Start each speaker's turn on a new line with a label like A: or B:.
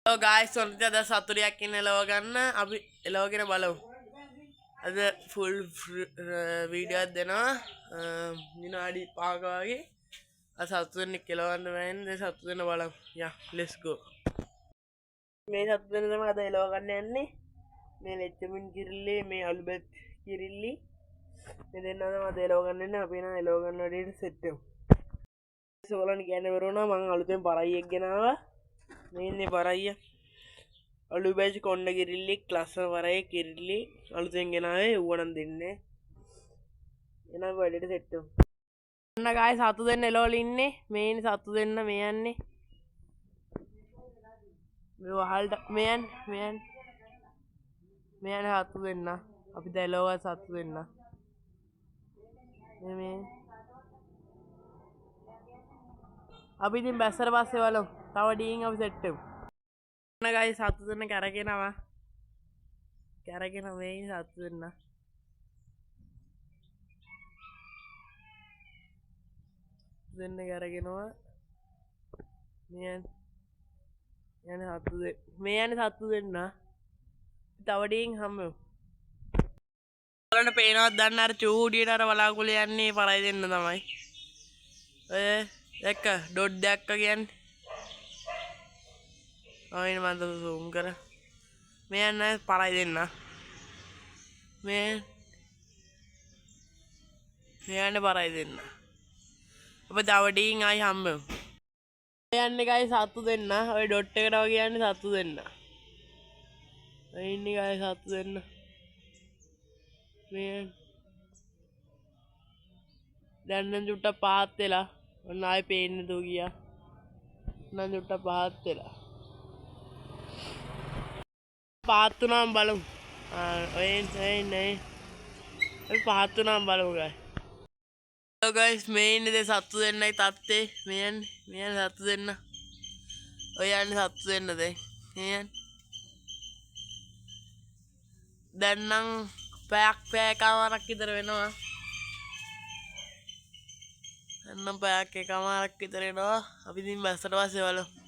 A: Oh guys, sonte ada saturiyak inne elowa ganna අපි එලවගෙන බලමු. අද full video එකක් දෙනවා. විනාඩි 5ක වගේ. අද සතු දෙනෙක් එලවන්න වෙන්නේ. සතු දෙන්න බලමු. Yeah, let's go. මේ සතු දෙන්න තමයි අද එලව ගන්න යන්නේ. මේ ලෙච්චමින් කිරිල්ලි, මේ අලුබෙත් කිරිල්ලි. මේ දෙන්නම තමයි අද එලව ගන්න යන්නේ. අපි නා එලව ගන්න වැඩේට සෙට් වෙමු. සෝලන් කියන්නේ වරුණා මම අලුතෙන් පරයියෙක් ගෙනාවා. මේ පරයිය අලුබැජ් කොණ්ඩ කිරිල්ලි ලස්සන වරය කිරිල්ලි අලුතෙන් ගෙනාවේ ඌවනම් දෙන්නේ එනම් වැඩේට සෙට් වෙමු. ඔන්න ගායි සතු දෙන්න එලවල ඉන්නේ මේ ඉන්නේ සතු දෙන්න මේ යන්නේ මේ වහල්ට මේ යන්නේ සතු දෙන්න අපි දැන් එලවව සතු දෙන්න මේ අපි ඉතින් බැස්සට පස්සේ බලමු තව ඩීන් අපි සෙට් වෙමු. ගයි සතු දෙන්න කැරගෙනවා කැරගෙන මේ සතු දෙන්න දෙන්න කැරගෙනවා මේ යන සතු මේ යන්නේ සතු දෙන්න තවඩින් හම්බෙමු. බලන්න පේනවත් දන්න අර චූඩියට අර වලාකුළු යන්නේ පරයි දෙන්න තමයි ඔය දැක්ක ඩොට් දැක්ක කියන්නේ ඔයින මන්ද zoom කර මේ යන්න පරයි දෙන්න මේ යන්න පරයි දෙන්න අප දවඩීන් ආයි හම්බෙමු. මේ යන්නේ ගයි සතු දෙන්න ඔය ඩොට් එකට වගේ යන්නේ සතු දෙන්න ඔය ඉන්නේ ගයි සතු දෙන්න මේ දැන් නම් චුට්ටක් පහත් වෙලා ඔන්න ආයි පේන්නේ දෝ ගියා නම් චුට්ටක් පහත් වෙලා පහත් වුණාම බලමු. ඔය නේ අපි පහත් වුණාම බලමු ගයි. hello guys මේ ඉන්නේ සතු දෙන්නයි තත්තේ මේ යන්නේ සතු දෙන්න ඔය යන්නේ සතු දෙන්න දැන් මේ දැන් නම් පැයකමාරක් විතර වෙනවා දැන් නම් පැයක් එකමාරක් විතර වෙනවා අපි ඉතින් බස්සට පස්සේ බලමු.